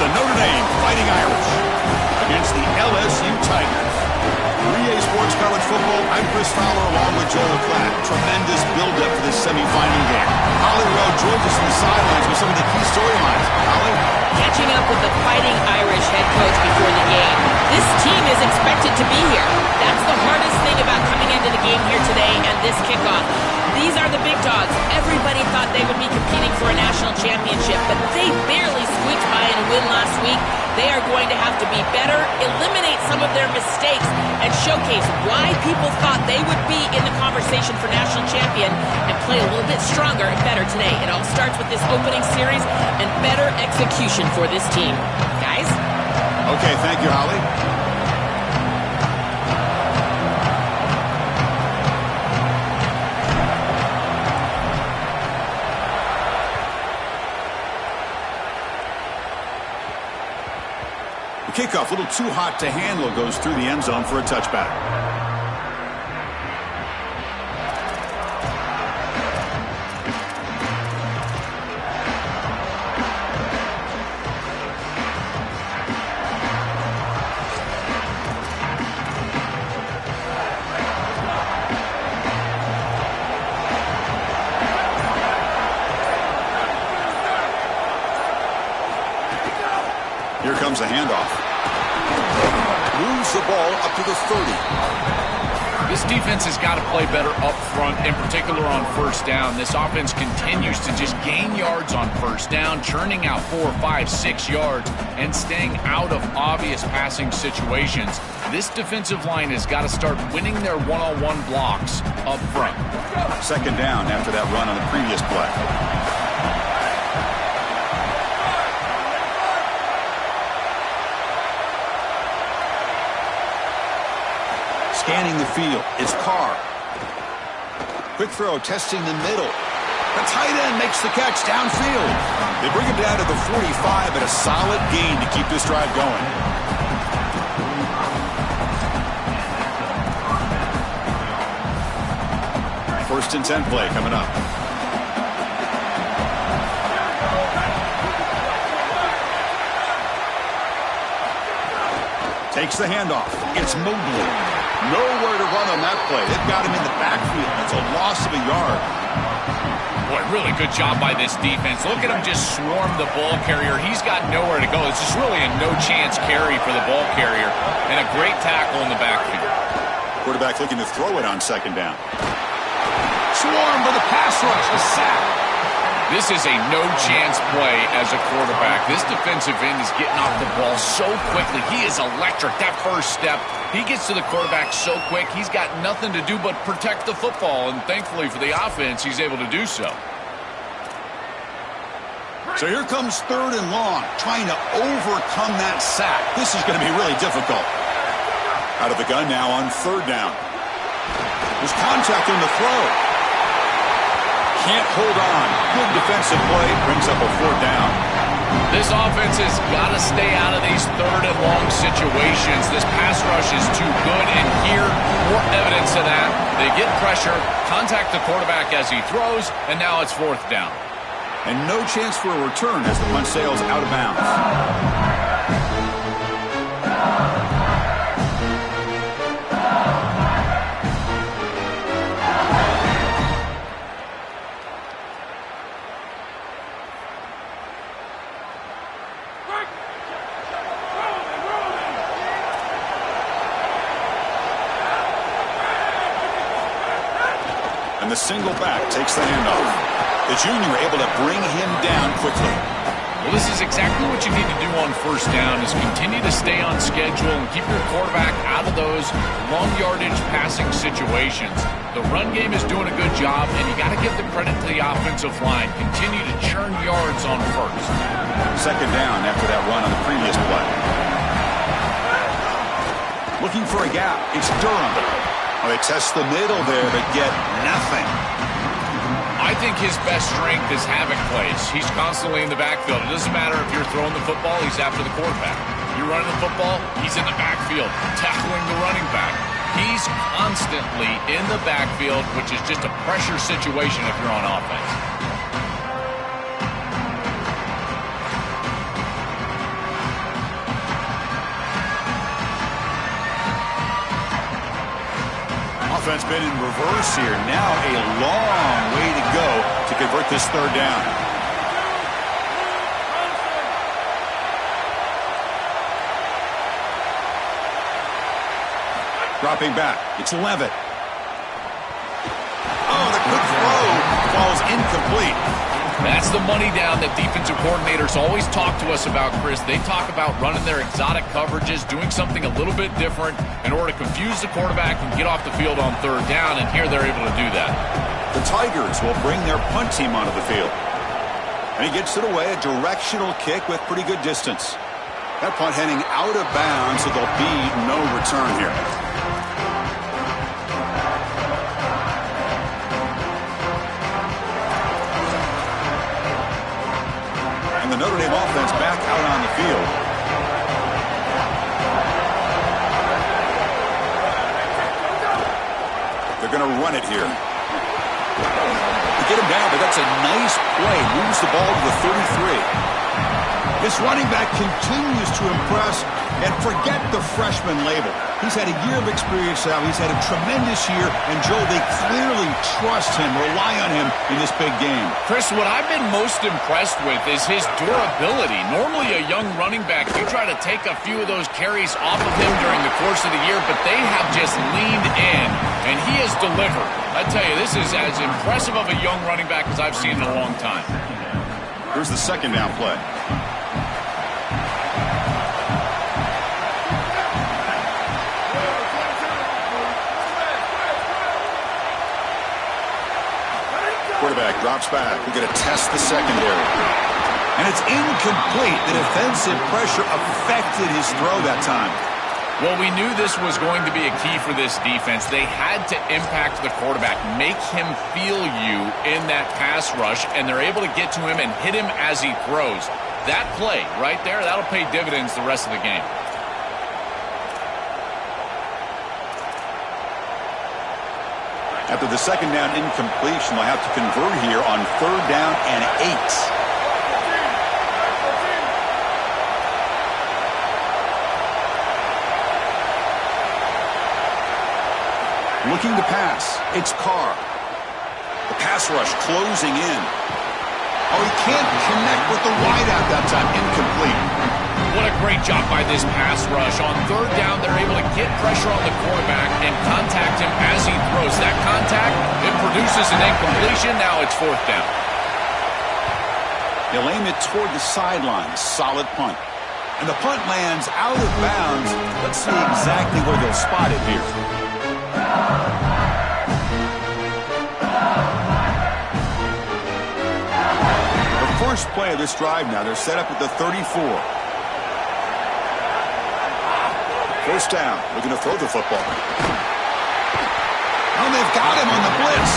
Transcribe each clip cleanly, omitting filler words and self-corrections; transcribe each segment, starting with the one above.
the Notre Dame Fighting Irish against the LSU Tigers. 3A Sports College Football, I'm Chris Fowler along with Joel Klatt. Tremendous build-up for this semifinal game. Holly Rowe joins us from the sidelines with some of the key storylines. Holly? Catching up with the Fighting Irish head coach before the game. This team is expected to be here. That's the hardest thing about coming into the game here today and this kickoff. These are the big dogs. Everybody thought they would be competing for a national championship, but they barely squeaked by in a win last week. They are going to have to be better, eliminate some of their mistakes, and showcase why people thought they would be in the conversation for national champion and play a little bit stronger and better today. It all starts with this opening series and better execution for this team. Guys? Okay, thank you, Holly. The kickoff, a little too hot to handle, goes through the end zone for a touchback. Here comes a handoff. Moves the ball up to the 30. This defense has got to play better up front, in particular on first down. This offense continues to just gain yards on first down, churning out 4, 5, 6 yards, and staying out of obvious passing situations. This defensive line has got to start winning their one-on-one blocks up front. Second down after that run on the previous play. Scanning the field, it's Carr. Quick throw, testing the middle. The tight end makes the catch downfield. They bring him down to the 45, but a solid gain to keep this drive going. First and 10 play coming up. Takes the handoff. It's Mobley. Nowhere to run on that play. They've got him in the backfield. That's a loss of a yard. Boy, really good job by this defense. Look at him just swarm the ball carrier. He's got nowhere to go. This is really a no-chance carry for the ball carrier, and a great tackle in the backfield. Quarterback looking to throw it on second down. Swarm for the pass rush. A sack. This is a no-chance play as a quarterback. This defensive end is getting off the ball so quickly. He is electric. That first step, he gets to the quarterback so quick, he's got nothing to do but protect the football, and thankfully for the offense, he's able to do so. So here comes third and long, trying to overcome that sack. This is going to be really difficult. Out of the gun now on third down. There's contact on the throw. Can't hold on. Good defensive play. Brings up a fourth down. This offense has got to stay out of these third and long situations. This pass rush is too good, and here, more evidence of that. They get pressure, contact the quarterback as he throws, and now it's fourth down. And no chance for a return as the punt sails out of bounds. The single back takes the handoff. The junior able to bring him down quickly. Well, this is exactly what you need to do on first down, is continue to stay on schedule and keep your quarterback out of those long yardage passing situations. The run game is doing a good job, and you got to give the credit to the offensive line. Continue to churn yards on first. Second down after that run on the previous play. Looking for a gap. It's Durham. Well, they test the middle there, but get nothing. I think his best strength is havoc plays. He's constantly in the backfield. It doesn't matter if you're throwing the football, he's after the quarterback. You're running the football, he's in the backfield, tackling the running back. He's constantly in the backfield, which is just a pressure situation if you're on offense. offense been in reverse here. Now a long way to go to convert this third down. Dropping back. It's Levitt. Oh, the quick throw falls incomplete. That's the money down that defensive coordinators always talk to us about, Chris. They talk about running their exotic coverages, doing something a little bit different in order to confuse the quarterback and get off the field on third down, and here they're able to do that. The Tigers will bring their punt team onto the field. And he gets it away, a directional kick with pretty good distance. That punt heading out of bounds, so there'll be no return here. The Notre Dame offense back out on the field. They're going to run it here. They get him down, but that's a nice play. Moves the ball to the 33. This running back continues to impress, and forget the freshman label. He's had a year of experience now. He's had a tremendous year, and Joe, they clearly trust him, rely on him in this big game. Chris, what I've been most impressed with is his durability. Normally a young running back, you try to take a few of those carries off of him during the course of the year, but they have just leaned in, and he has delivered. I tell you, this is as impressive of a young running back as I've seen in a long time. Here's the second down play. Quarterback drops back. We're going to test the secondary. And it's incomplete. The defensive pressure affected his throw that time. Well, we knew this was going to be a key for this defense. They had to impact the quarterback, make him feel you in that pass rush, and they're able to get to him and hit him as he throws. That play right there, that'll pay dividends the rest of the game. After the second down incompletion, they'll have to convert here on third down and 8. Looking to pass. It's Carr. The pass rush closing in. Oh, he can't connect with the wideout that time. Incomplete. What a great job by this pass rush. On third down, they're able to get pressure on the quarterback and contact him as he throws. That contact, it produces an incompletion. Now it's fourth down. They'll aim it toward the sideline. Solid punt. And the punt lands out of bounds. Let's see exactly where they'll spot it here. The first play of this drive now, they're set up at the 34. First down, looking to throw the football. Oh, they've got him on the blitz.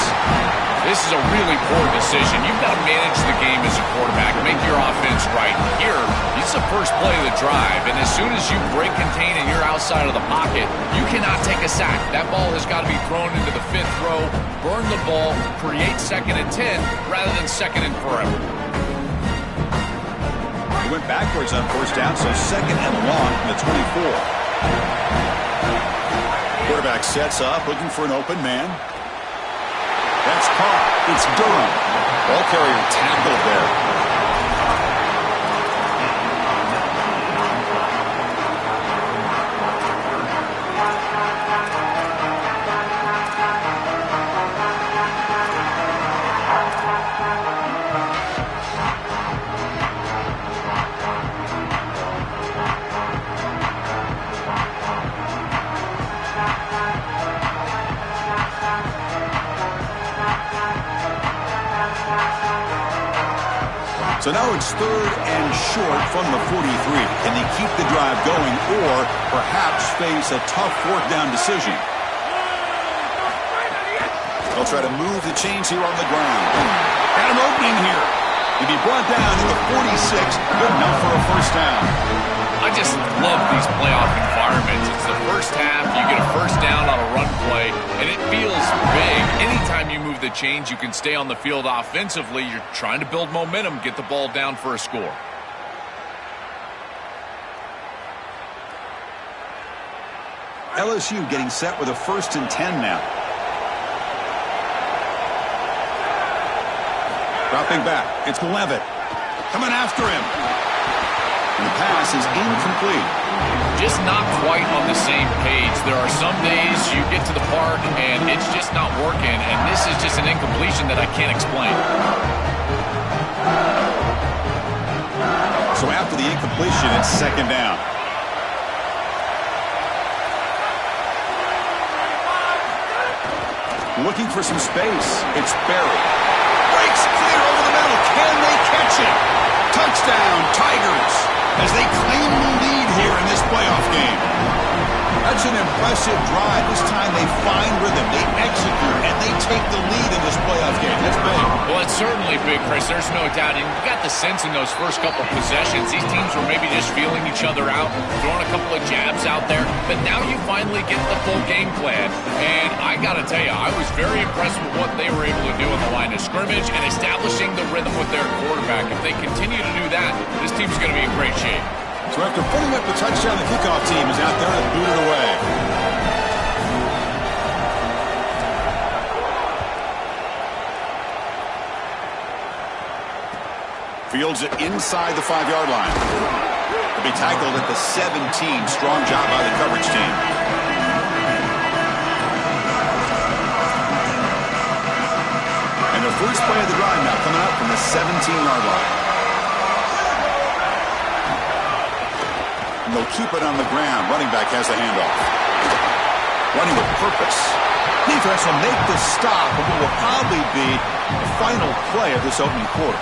This is a really poor decision. You've got to manage the game as a quarterback, make your offense right. Here, it's the first play of the drive, and as soon as you break contain and you're outside of the pocket, you cannot take a sack. That ball has got to be thrown into the fifth row, burn the ball, create second and 10 rather than second and forever. He went backwards on first down, so second and long from the 24. Quarterback sets up, looking for an open man. That's caught. It's Durham. Ball carrier tackled there. So now it's third and short from the 43. Can they keep the drive going or perhaps face a tough fourth down decision? They'll try to move the chains here on the ground. Got an opening here. He'll be brought down to the 46. Good enough for a first down. I just love these playoff environments. It's the first half. You get a first down on a run play, and it feels big. Anytime you move the chains, you can stay on the field offensively. You're trying to build momentum, get the ball down for a score. LSU getting set with a 1st and 10 now. Dropping back. It's Levitt. Coming after him. And the pass is incomplete. Just not quite on the same page. There are some days you get to the park and it's just not working, and this is just an incompletion that I can't explain. So after the incompletion, it's second down. Looking for some space. It's Barry. Breaks clear over the middle. Can they catch it? Touchdown, Tigers, as they claim the lead here in this playoff game. That's an impressive drive. This time they find rhythm, they execute, and they take the lead in this playoff game. That's big. Well, it's certainly big, Chris. There's no doubt. And you got the sense in those first couple possessions, these teams were maybe just feeling each other out, throwing a couple of jabs out there. But now you finally get the full game plan. And I got to tell you, I was very impressed with what they were able to do on the line of scrimmage and establishing the rhythm with their quarterback. If they continue to do that, this team's going to be in great shape. So after putting up the touchdown, the kickoff team is out there to boot it away. Fields it inside the 5-yard line. He'll be tackled at the 17. Strong job by the coverage team. And the first play of the drive now coming up from the 17-yard line. They'll keep it on the ground. Running back has the handoff. Running with purpose. Defense will make the stop, but what will probably be the final play of this opening quarter.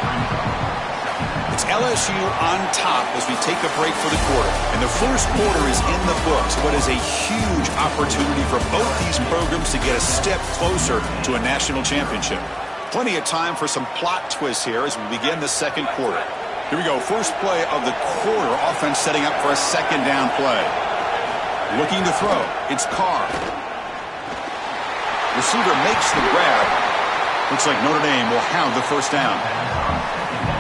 It's LSU on top as we take a break for the quarter. And the first quarter is in the books. What is a huge opportunity for both these programs to get a step closer to a national championship. Plenty of time for some plot twists here as we begin the second quarter. Here we go, first play of the quarter. Offense setting up for a second down play. Looking to throw. It's Carr. Receiver makes the grab. Looks like Notre Dame will have the first down.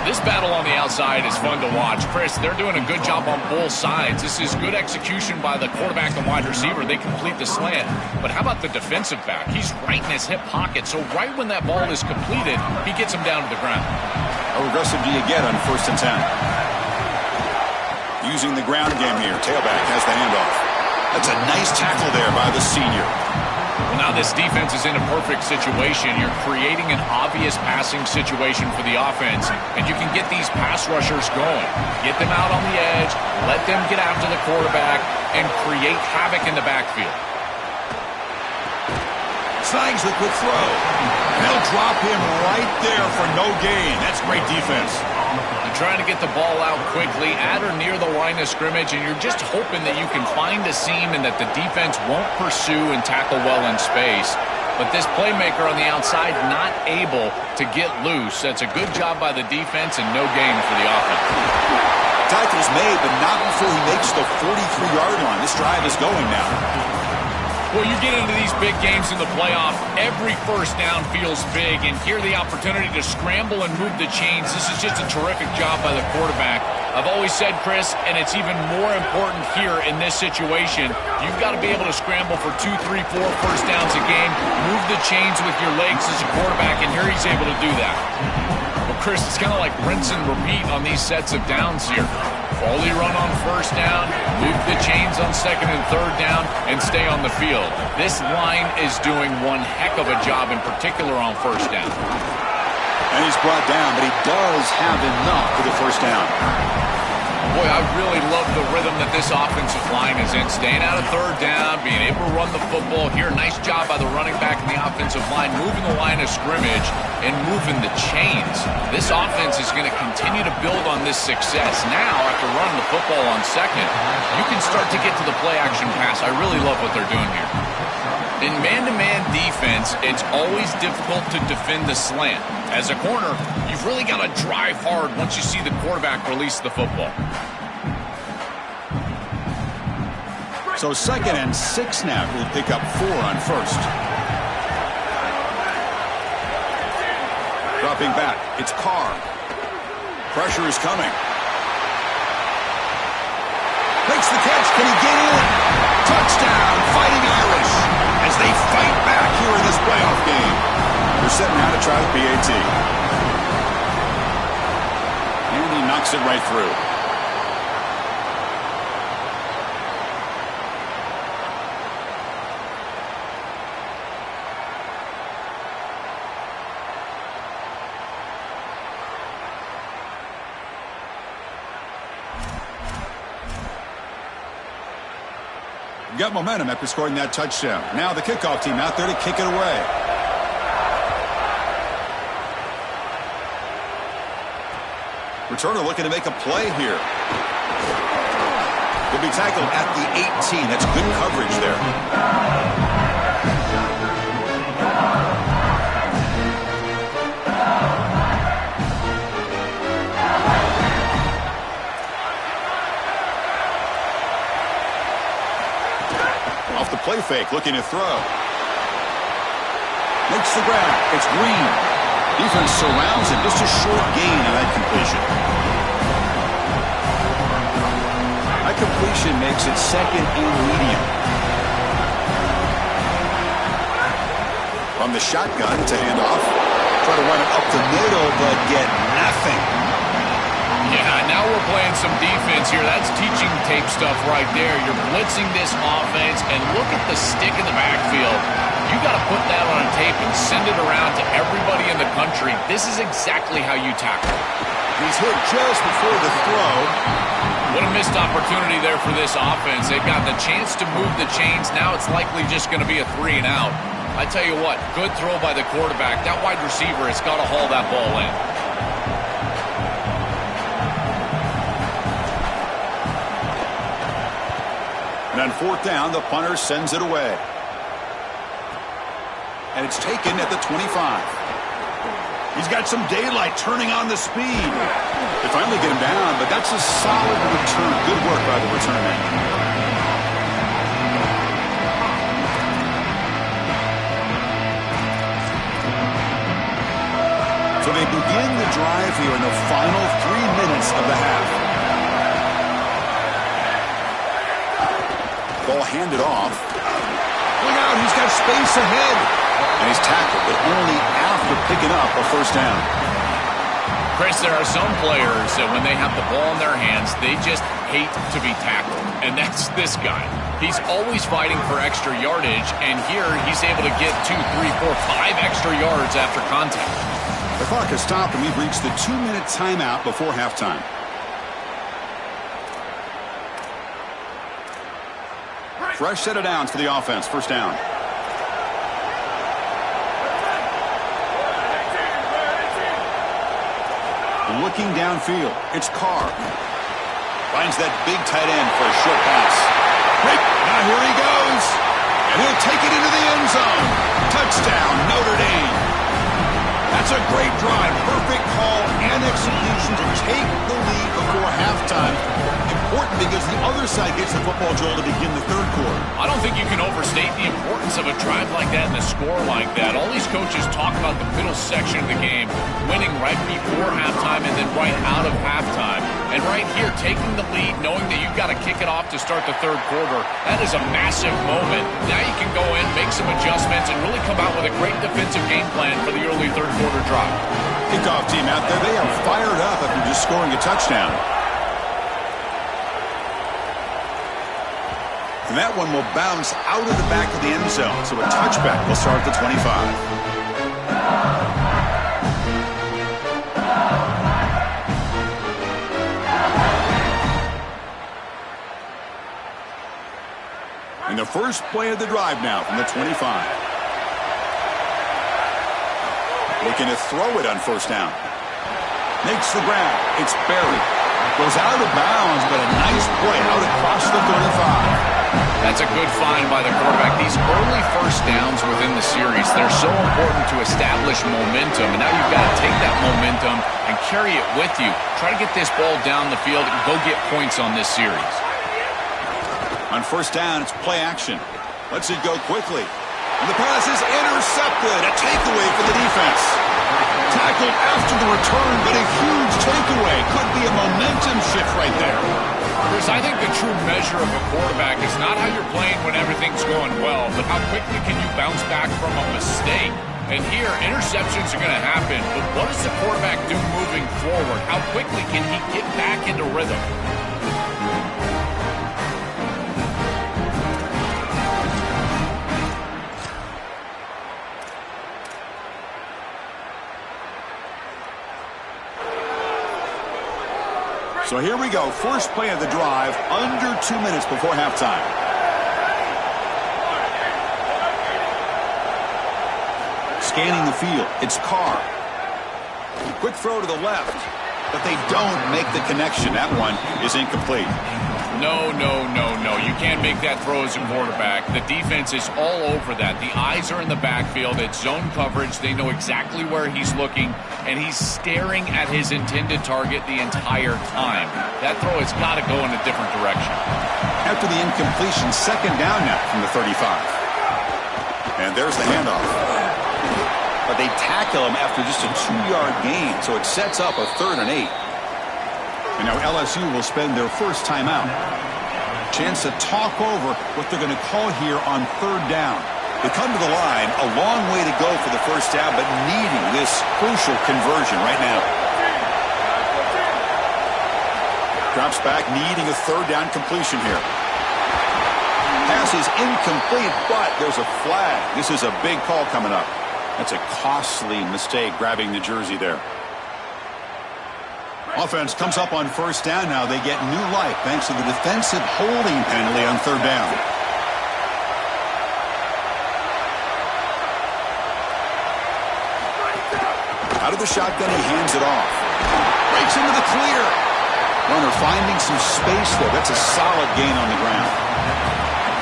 This battle on the outside is fun to watch. Chris, they're doing a good job on both sides. This is good execution by the quarterback and wide receiver. They complete the slant. But how about the defensive back? He's right in his hip pocket. So right when that ball is completed, he gets him down to the ground. How aggressive do you get on 1st and 10? Using the ground game here. Tailback has the handoff. That's a nice tackle there by the senior. Well, now this defense is in a perfect situation. You're creating an obvious passing situation for the offense, and you can get these pass rushers going. Get them out on the edge, let them get after the quarterback, and create havoc in the backfield. Signs the quick throw. And they'll drop him right there for no gain. That's great defense. You're trying to get the ball out quickly at or near the line of scrimmage, and you're just hoping that you can find a seam and that the defense won't pursue and tackle well in space. But this playmaker on the outside not able to get loose. That's a good job by the defense and no gain for the offense. Tackle's made, but not before he makes the 43-yard line. This drive is going now. Well, you get into these big games in the playoff, every first down feels big, and here the opportunity to scramble and move the chains. This is just a terrific job by the quarterback. I've always said, Chris, and it's even more important here in this situation, you've got to be able to scramble for 2, 3, 4 first downs a game, move the chains with your legs as a quarterback, and here he's able to do that. Well, Chris, it's kind of like rinse and repeat on these sets of downs here. Quality run on first down, move the chains on second and third down, and stay on the field. This line is doing one heck of a job, in particular on first down. And he's brought down, but he does have enough for the first down. Boy, I really love the rhythm that this offensive line is in. Staying out of third down, being able to run the football here. Nice job by the running back and the offensive line, moving the line of scrimmage and moving the chains. This offense is going to continue to build on this success. Now, after running the football on second, you can start to get to the play-action pass. I really love what they're doing here. In man-to-man defense, it's always difficult to defend the slant. As a corner, you've really got to drive hard once you see the quarterback release the football. So 2nd and 6 now. We'll pick up 4 on first. Dropping back. It's Carr. Pressure is coming. Makes the catch. Can he get in? Touchdown, Fighting Irish, as they fight back here in this playoff game. They're setting out to try the PAT. knocks it right through. Got momentum after scoring that touchdown. Now the kickoff team out there to kick it away. Returner looking to make a play here. He'll be tackled at the 18. That's good coverage there. Off the play fake, looking to throw. Makes the grab. It's Green. Defense surrounds him. Just a short gain on that completion. That completion makes it second and medium. From the shotgun to hand off. Try to run it up the middle, but get nothing. Yeah, now we're playing some defense here. That's teaching tape stuff right there. You're blitzing this offense, and look at the stick in the backfield. You got to put that on a tape and send it around to everybody in the country. This is exactly how you tackle. He's hit just before the throw. What a missed opportunity there for this offense. They've got the chance to move the chains. Now it's likely just going to be a 3 and out. I tell you what, good throw by the quarterback. That wide receiver has got to haul that ball in. And on fourth down, the punter sends it away. And it's taken at the 25. He's got some daylight turning on the speed. They finally get him down, but that's a solid return. Good work by the return man. So they begin the drive here in the final 3 minutes of the half. Ball handed off. Look out, he's got space ahead. And he's tackled, but only after picking up a first down. Chris, there are some players that when they have the ball in their hands, they just hate to be tackled. And that's this guy. He's always fighting for extra yardage, and here he's able to get 2, 3, 4, 5 extra yards after contact. The clock has stopped, and we've reached the 2-minute timeout before halftime. Fresh set of downs for the offense. First down. Looking downfield. It's Carr. Finds that big tight end for a short pass. Great. Now here he goes. And he'll take it into the end zone. Touchdown, Notre Dame. That's a great drive. Perfect call and execution to take the lead before halftime. Important because the other side gets the football, Joel, to begin the third quarter. I don't think you can overstate the importance of a drive like that and a score like that. All these coaches talk about the middle section of the game, winning right before halftime and then right out of halftime. And right here, taking the lead, knowing that you've got to kick it off to start the third quarter, that is a massive moment. Now you can go in, make some adjustments, and really come out with a great defensive game plan for the early third quarter drive. Kickoff team out there, they are fired up after just scoring a touchdown. And that one will bounce out of the back of the end zone. So a touchback will start at the 25. And the first play of the drive now from the 25. Looking to throw it on first down. Makes the grab. It's buried. Goes out of bounds, but a nice play out across the 35. That's a good find by the quarterback. These early first downs within the series, they're so important to establish momentum. And now you've got to take that momentum and carry it with you. Try to get this ball down the field and go get points on this series. On first down, it's play action. Lets it go quickly. And the pass is intercepted. A takeaway for the defense. Tackled after the return, but a huge takeaway. Could be a momentum shift right there. Chris, I think the true measure of a quarterback is not how you're playing when everything's going well, but how quickly can you bounce back from a mistake. And here, interceptions are going to happen, but what does the quarterback do moving forward? How quickly can he get back into rhythm? So here we go. First play of the drive, under 2 minutes before halftime. Scanning the field. It's Carr. Quick throw to the left, but they don't make the connection. That one is incomplete. No. You can't make that throw as a quarterback. The defense is all over that. The eyes are in the backfield. It's zone coverage. They know exactly where he's looking, and he's staring at his intended target the entire time. That throw has got to go in a different direction. After the incompletion, second down now from the 35. And there's the handoff. But they tackle him after just a 2-yard gain, so it sets up a 3rd and 8. And now LSU will spend their first timeout. Chance to talk over what they're going to call here on 3rd down. They come to the line, a long way to go for the first down, but needing this crucial conversion right now. Drops back, needing a 3rd down completion here. Pass is incomplete, but there's a flag. This is a big call coming up. That's a costly mistake, grabbing the jersey there. Offense comes up on first down now. They get new life thanks to the defensive holding penalty on 3rd down. Out of the shotgun, he hands it off. Breaks into the clear. Runner finding some space there. That's a solid gain on the ground.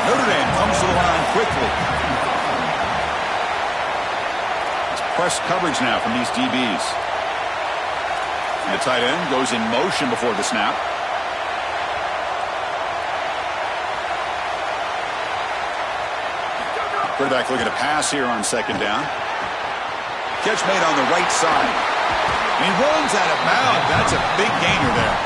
Notre Dame comes to the line quickly. It's press coverage now from these DBs. The tight end goes in motion before the snap. Quarterback looking to pass here on 2nd down. Catch made on the right side. And he runs out of bounds. That's a big gainer there.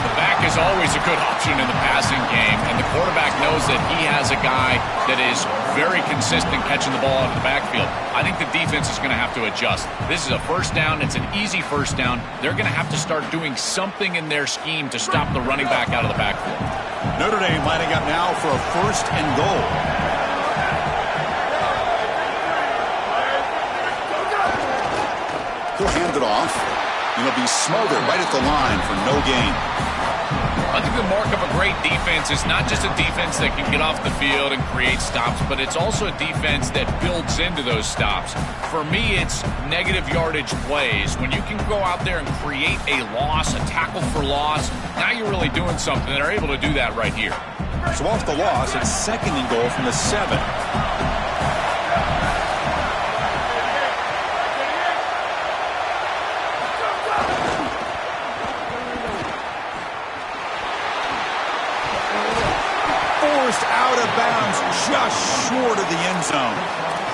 The back is always a good option in the passing game, and the quarterback knows that he has a guy that is very consistent catching the ball out of the backfield. I think the defense is going to have to adjust. This is a first down. It's an easy first down. They're going to have to start doing something in their scheme to stop the running back out of the backfield. Notre Dame lining up now for a 1st and goal. He'll hand it off, and he'll be smothered right at the line for no gain. I think the mark of a great defense is not just a defense that can get off the field and create stops, but it's also a defense that builds into those stops. For me, it's negative yardage plays. When you can go out there and create a loss, a tackle for loss, now you're really doing something. They're able to do that right here. So off the loss, it's 2nd and goal from the 7. Out of bounds, just short of the end zone.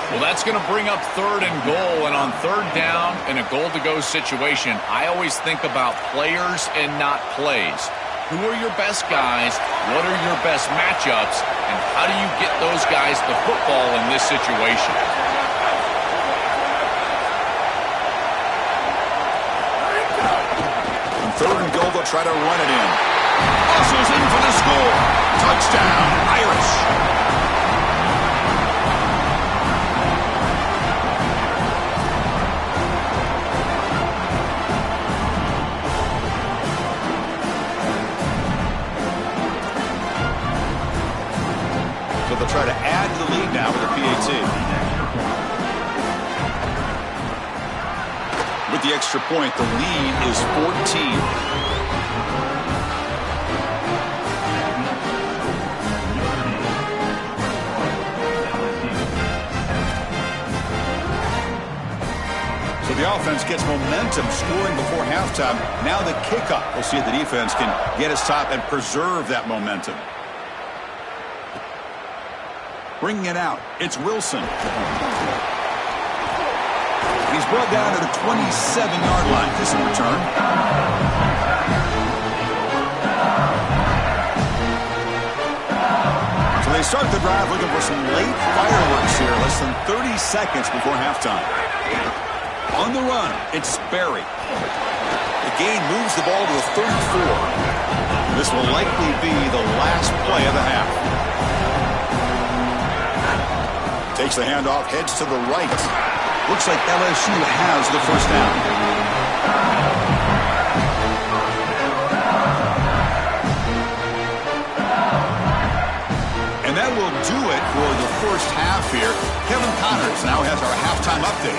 Well, that's going to bring up 3rd and goal, and on 3rd down in a goal-to-go situation, I always think about players and not plays. Who are your best guys? What are your best matchups? And how do you get those guys the football in this situation? On 3rd and goal, they'll try to run it in. Muscles in for the score. Touchdown, Irish. So they'll try to add to the lead now with a PAT. With the extra point, the lead is 14. The offense gets momentum, scoring before halftime. Now the kickoff. We'll see if the defense can get his top and preserve that momentum. Bringing it out, it's Wilson. He's brought down to the 27-yard line. This in return. So they They start the drive looking for some late fireworks here, less than 30 seconds before halftime. On the run, it's Berry. The gain moves the ball to the 34. This will likely be the last play of the half. Takes the handoff, heads to the right. Looks like LSU has the first down. And that will do it for the first half here. Kevin Connors now has our halftime update.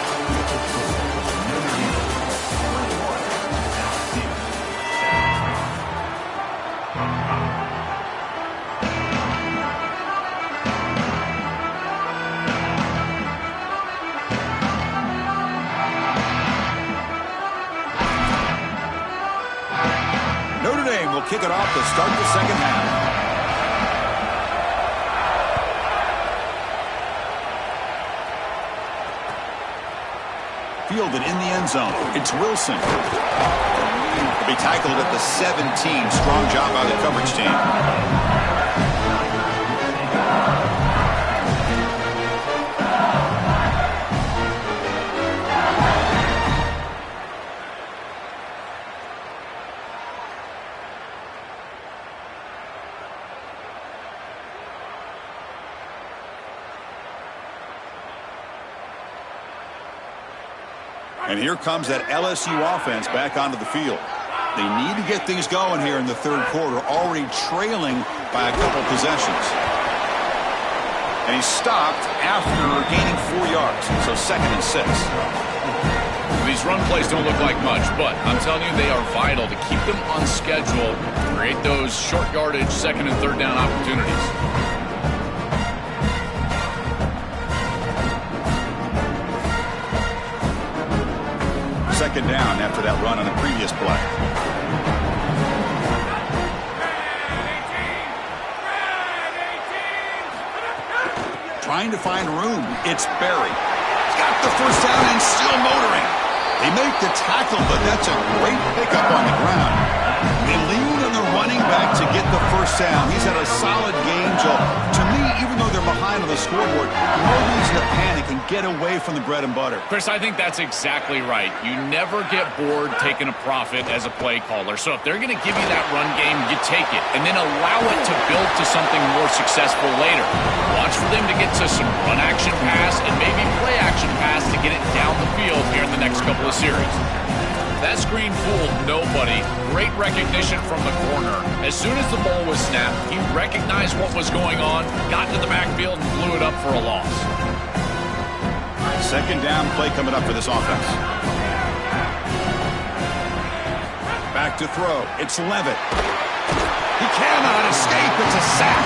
Kick it off to start the second half. Fielded in the end zone. It's Wilson. He'll be tackled at the 17. Strong job by the coverage team. And here comes that LSU offense back onto the field. They need to get things going here in the third quarter, already trailing by a couple possessions. And he stopped after gaining 4 yards, so 2nd and 6. These run plays don't look like much, but I'm telling you they are vital to keep them on schedule, create those short yardage 2nd and 3rd down opportunities. Second down after that run on the previous play. Trying to find room. It's Berry. Got the first down and still motoring. They make the tackle, but that's a great pickup on the ground. They lean on the running back to get the first down. He's had a solid game, Joe. To me, even though they're behind on the scoreboard, no reason to panic and get away from the bread and butter. Chris, I think that's exactly right. You never get bored taking a profit as a play caller. So if they're going to give you that run game, you take it. And then allow it to build to something more successful later. Watch for them to get to some run action pass and maybe play action pass to get it down the field here in the next couple of series. That screen fooled nobody. Great recognition from the corner. As soon as the ball was snapped, he recognized what was going on, got to the backfield, and blew it up for a loss. Second down play coming up for this offense. Back to throw. It's Levitt. He cannot escape. It's a sack.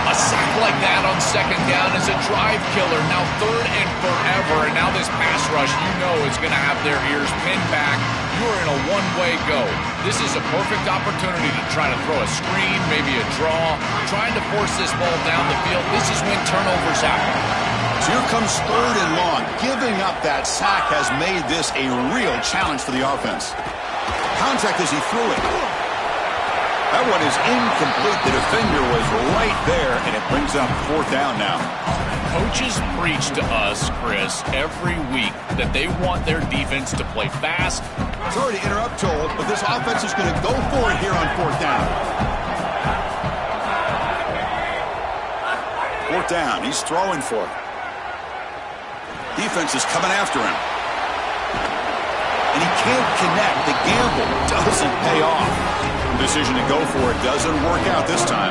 A sack like that on second down is a drive killer. Now 3rd and forever, and now this pass rush, you know, is going to have their ears pinned back. You're in a one-way go. This is a perfect opportunity to try to throw a screen, maybe a draw, trying to force this ball down the field. This is when turnovers happen. So here comes 3rd and long. Giving up that sack has made this a real challenge for the offense. Contact as he threw it. That one is incomplete. The defender was right there, and it brings up 4th down now. Coaches preach to us, Chris, every week that they want their defense to play fast. Sorry to interrupt, Joel, but this offense is going to go for it here on 4th down. 4th down. He's throwing for it. Defense is coming after him. And he can't connect. The gamble doesn't pay off. Decision to go for it doesn't work out this time.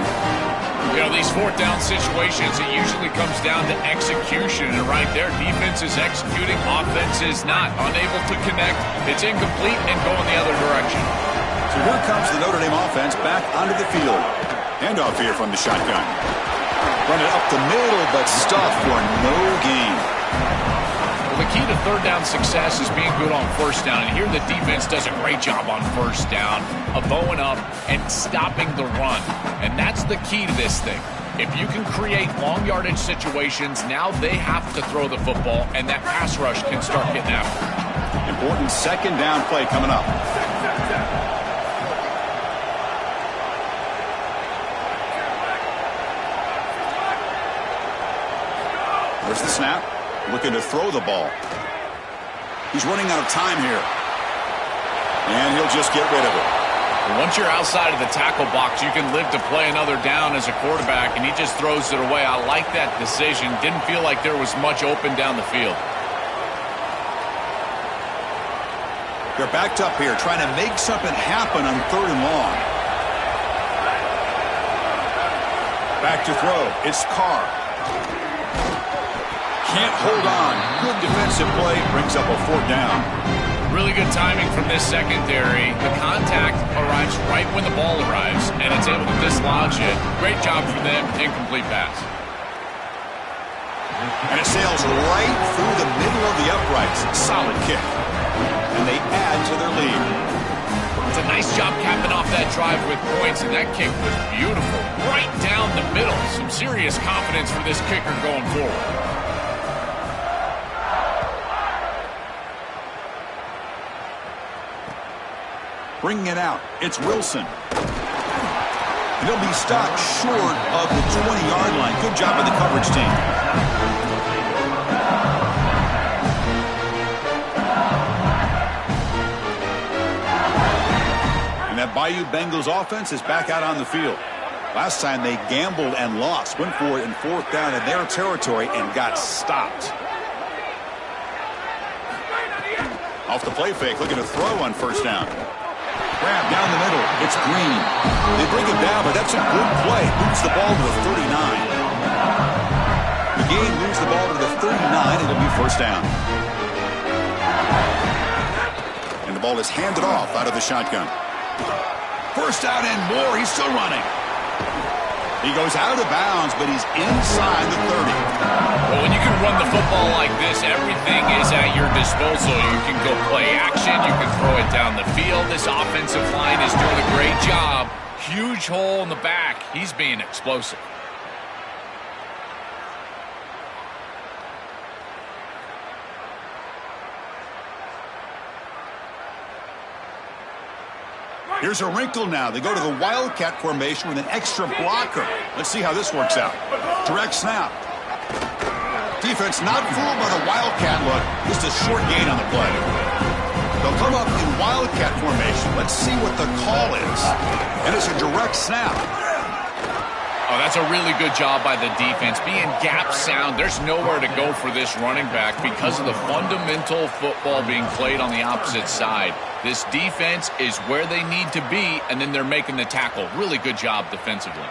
You know, these 4th down situations, it usually comes down to execution. And right there, defense is executing, offense is not. Unable to connect, it's incomplete and going the other direction. So here comes the Notre Dame offense back onto the field. Handoff here from the shotgun. Run it up the middle, but stuffed for no gain. Well, the key to 3rd down success is being good on 1st down. And here the defense does a great job on 1st down of bowing up and stopping the run. And that's the key to this thing. If you can create long yardage situations, now they have to throw the football, and that pass rush can start getting after it. Important 2nd down play coming up. There's the snap. Looking to throw the ball. He's running out of time here. And he'll just get rid of it. Once you're outside of the tackle box, you can live to play another down as a quarterback, and he just throws it away. I like that decision. Didn't feel like there was much open down the field. They're backed up here, trying to make something happen on 3rd and long. Back to throw. It's Carr. Can't hold on. Good defensive play. Brings up a 4th down. Really good timing from this secondary. The contact arrives right when the ball arrives, and it's able to dislodge it. Great job for them. Incomplete pass. And it sails right through the middle of the uprights. Solid kick. And they add to their lead. It's a nice job capping off that drive with points, and that kick was beautiful. Right down the middle. Some serious confidence for this kicker going forward. Bringing it out, it's Wilson. And he'll be stopped short of the 20-yard line. Good job by the coverage team. And that Bayou Bengals offense is back out on the field. Last time they gambled and lost. Went for it in 4th down in their territory and got stopped. Off the play fake, looking to throw on 1st down. Grab down the middle. It's Green. They bring him down, but that's a good play. Moves the ball to the 39. The game moves the ball to the 39. It'll be 1st down. And the ball is handed off out of the shotgun. 1st down and more. He's still running. He goes out of bounds, but he's inside the 30. Well, when you can run the football like this, everything is at your disposal. You can go play action. You can throw it down the field. This offensive line is doing a great job. Huge hole in the back. He's being explosive. Here's a wrinkle now. They go to the Wildcat formation with an extra blocker. Let's see how this works out. Direct snap. Defense not fooled by the Wildcat look. Just a short gain on the play. They'll come up in Wildcat formation. Let's see what the call is. And it's a direct snap. Oh, that's a really good job by the defense. Being gap sound, there's nowhere to go for this running back because of the fundamental football being played on the opposite side. This defense is where they need to be, and then they're making the tackle. Really good job defensively.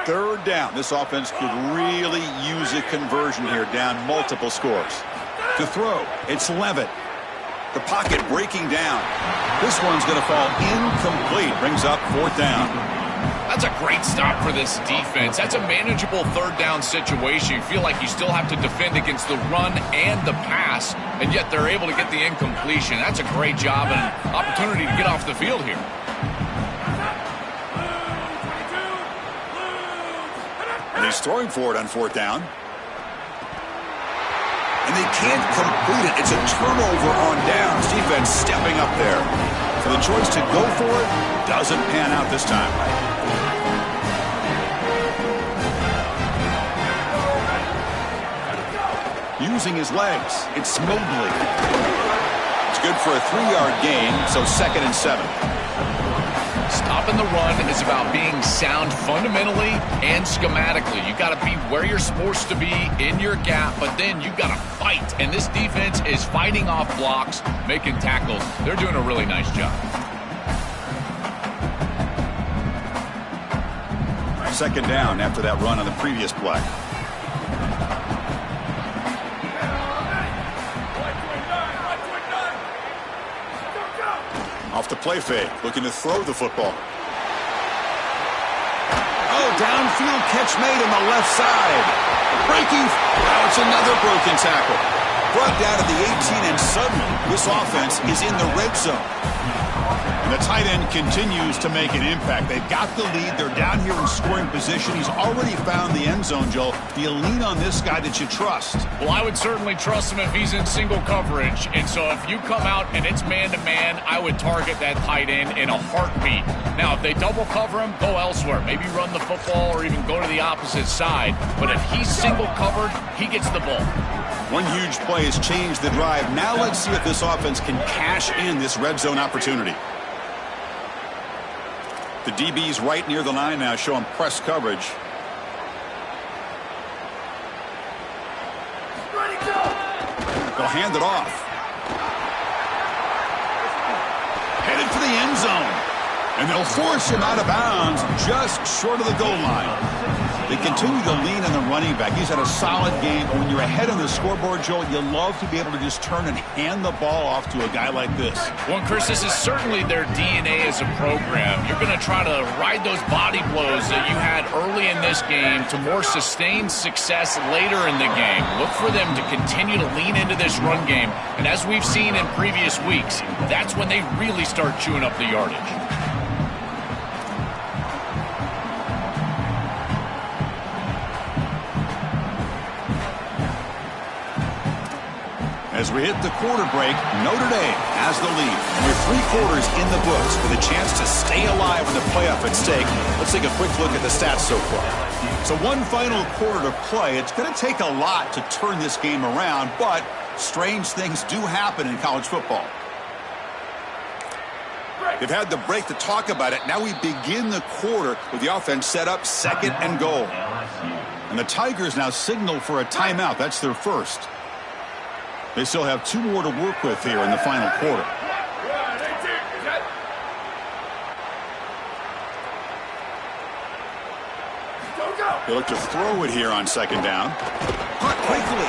Third down. This offense could really use a conversion here, down multiple scores. To throw, it's Levitt. The pocket breaking down. This one's going to fall incomplete. Brings up 4th down. That's a great stop for this defense. That's a manageable 3rd down situation. You feel like you still have to defend against the run and the pass, and yet they're able to get the incompletion. That's a great job and an opportunity to get off the field here. And he's throwing for it on 4th down. And they can't complete it. It's a turnover on downs. Defense stepping up there. So the choice to go for it doesn't pan out this time. Using his legs, it's Mobley. It's good for a 3-yard gain, so 2nd and 7. Stopping the run is about being sound fundamentally and schematically. You got to be where you're supposed to be in your gap, but then you got to fight. And this defense is fighting off blocks, making tackles. They're doing a really nice job. 2nd down after that run on the previous play. Off the play fake, looking to throw the football. Oh, downfield catch made on the left side. Breaking. Now it's another broken tackle. Brought down to the 18, and suddenly this offense is in the red zone. And The tight end continues to make an impact. They've got the lead. They're down here in scoring position. He's already found the end zone, Joe. Do you lean on this guy that you trust? Well, I would certainly trust him if he's in single coverage. And so if you come out and it's man-to-man, I would target that tight end in a heartbeat. Now, if they double cover him, go elsewhere. Maybe run the football or even go to the opposite side. But if he's single covered, he gets the ball. One huge play has changed the drive. Now let's see if this offense can cash in this red zone opportunity. The DB's right near the line now, showing press coverage. They'll hand it off. Headed for the end zone. And they'll force him out of bounds just short of the goal line. They continue to lean on the running back. He's had a solid game. But when you're ahead on the scoreboard, Joel, you love to be able to just turn and hand the ball off to a guy like this. Well, Chris, this is certainly their DNA as a program. You're going to try to ride those body blows that you had early in this game to more sustained success later in the game. Look for them to continue to lean into this run game. And as we've seen in previous weeks, that's when they really start chewing up the yardage. As we hit the quarter break, Notre Dame has the lead. And with 3 quarters in the books with a chance to stay alive in the playoff at stake, let's take a quick look at the stats so far. So one final quarter to play. It's going to take a lot to turn this game around, but strange things do happen in college football. They've had the break to talk about it. Now we begin the quarter with the offense set up 2nd and goal. And the Tigers now signal for a timeout. That's their first. They still have 2 more to work with here in the final quarter. They look to throw it here on 2nd down. Caught quickly.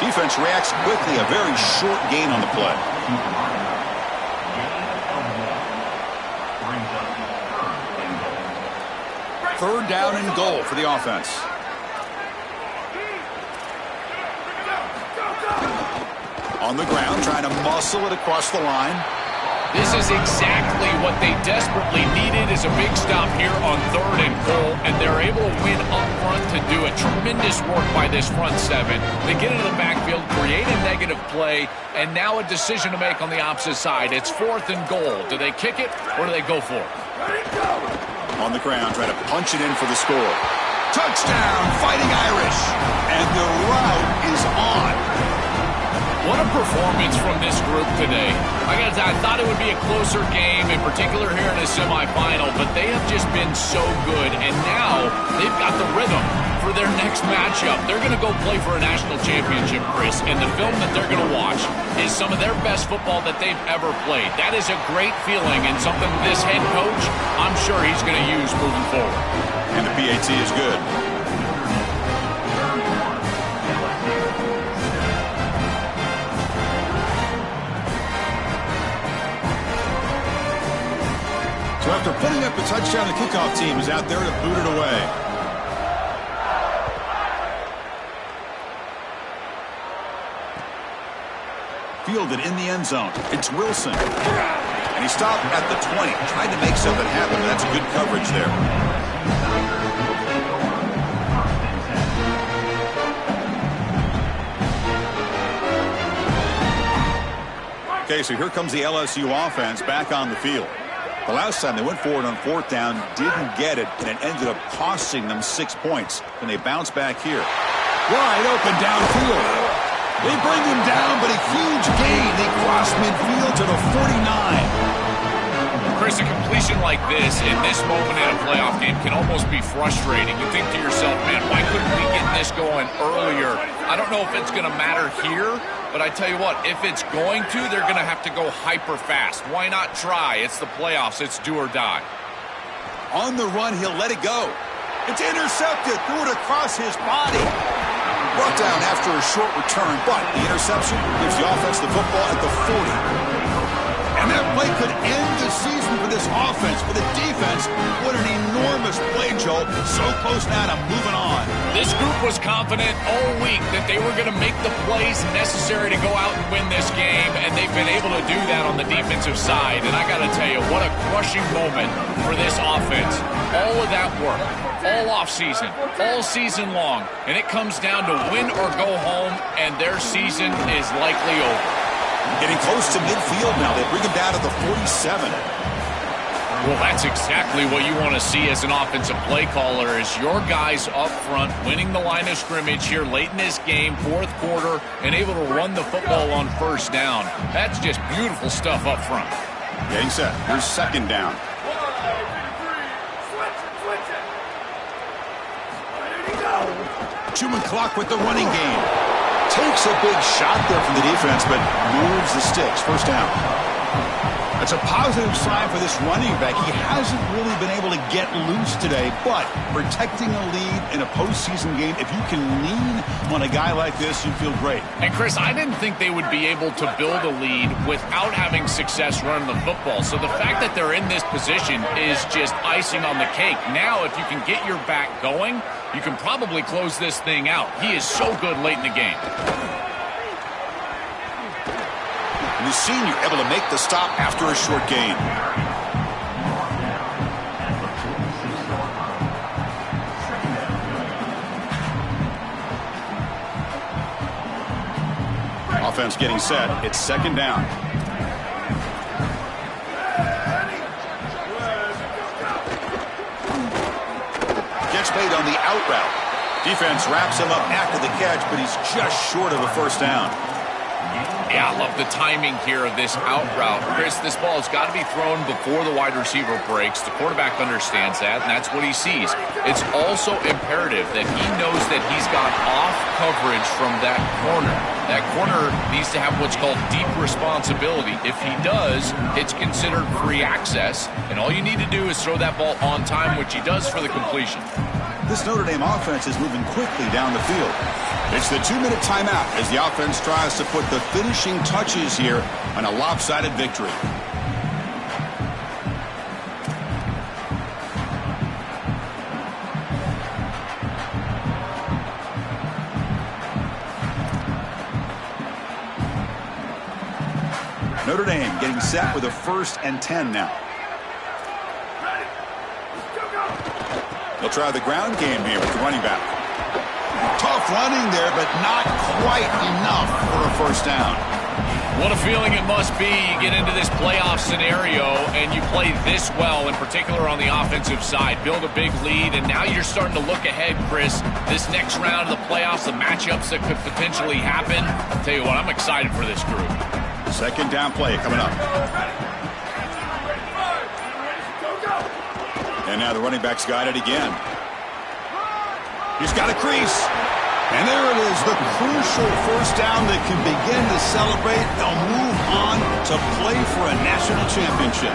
Defense reacts quickly. A very short gain on the play. Third down and goal for the offense. On the ground, trying to muscle it across the line. This is exactly what they desperately needed, is a big stop here on 3rd and goal, and they're able to win up front to do it. Tremendous work by this front 7. They get into the backfield, create a negative play, and now a decision to make on the opposite side. It's 4th and goal. Do they kick it, or do they go for it? On the ground, trying to punch it in for the score. Touchdown, Fighting Irish. And the route is on. What a performance from this group today. I thought it would be a closer game, in particular here in a semifinal, but they have just been so good, and now they've got the rhythm for their next matchup. They're going to go play for a national championship, Chris, and the film that they're going to watch is some of their best football that they've ever played. That is a great feeling and something this head coach, I'm sure he's going to use moving forward. And the PAT is good. So after putting up a touchdown, the kickoff team is out there to boot it away. Fielded in the end zone. It's Wilson. And he stopped at the 20. Tried to make something happen, but that's good coverage there. Okay, so here comes the LSU offense back on the field. The last time they went forward on 4th down, didn't get it, and it ended up costing them 6 points. And they bounce back here. Wide open downfield. They bring him down, but a huge gain. They cross midfield to the 49. Chris, a completion like this in this moment in a playoff game can almost be frustrating. You think to yourself, man, why couldn't we get this going earlier? I don't know if it's going to matter here, but I tell you what, if it's going to, they're going to have to go hyper fast. Why not try? It's the playoffs. It's do or die. On the run, he'll let it go. It's intercepted. Threw it across his body. Brought down after a short return, but the interception gives the offense the football at the 40. And And that play could end the season for this offense. For the defense, what an enormous play, Joel. So close now to moving on. This group was confident all week that they were going to make the plays necessary to go out and win this game, and they've been able to do that on the defensive side. And I got to tell you, what a crushing moment for this offense. All of that work, all offseason, all season long, and it comes down to win or go home, and their season is likely over. Getting close to midfield now. They bring him down to the 47. Well, that's exactly what you want to see as an offensive play caller, is your guys up front winning the line of scrimmage here late in this game, fourth quarter, and able to run the football on first down. That's just beautiful stuff up front. Getting set. Here's second down. Chewing clock with the running game. Takes a big shot there from the defense, but moves the sticks. First down. That's a positive sign for this running back. He hasn't really been able to get loose today, but protecting a lead in a postseason game, if you can lean on a guy like this, you feel great. And, Chris, I didn't think they would be able to build a lead without having success running the football. So the fact that they're in this position is just icing on the cake. Now, if you can get your back going, you can probably close this thing out. He is so good late in the game. The senior able to make the stop after a short gain. Offense getting set. It's second down. Gets made on the out route. Defense wraps him up after the catch, but he's just short of a first down. Yeah, I love the timing here of this out route. Chris, this ball has got to be thrown before the wide receiver breaks. The quarterback understands that, and that's what he sees. It's also imperative that he knows that he's got off coverage from that corner. That corner needs to have what's called deep responsibility. If he does, it's considered free access, and all you need to do is throw that ball on time, which he does for the completion. This Notre Dame offense is moving quickly down the field. It's the 2-minute timeout as the offense tries to put the finishing touches here on a lopsided victory. Notre Dame getting set with a 1st and 10 now. They'll try the ground game here with the running back. Tough running there, but not quite enough for a first down. What a feeling it must be. You get into this playoff scenario and you play this well, in particular on the offensive side. Build a big lead, and now you're starting to look ahead, Chris. This next round of the playoffs, the matchups that could potentially happen. I'll tell you what, I'm excited for this group. Second down play coming up. And now the running back's got it again. He's got a crease. And there it is, the crucial first down that can begin to celebrate. They'll move on to play for a national championship.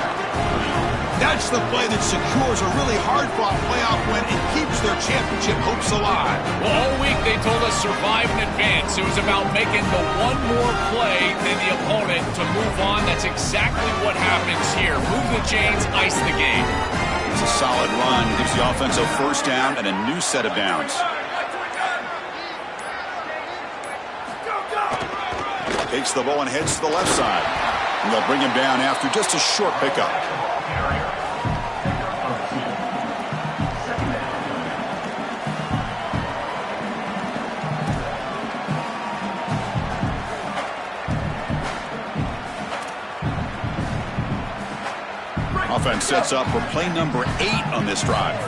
That's the play that secures a really hard-fought playoff win and keeps their championship hopes alive. Well, all week they told us survive and advance. It was about making the one more play than the opponent to move on. That's exactly what happens here. Move the chains, ice the game. It's a solid run. Gives the offense a first down and a new set of downs. Takes the ball and heads to the left side. And they'll bring him down after just a short pickup. Offense sets up for play number 8 on this drive.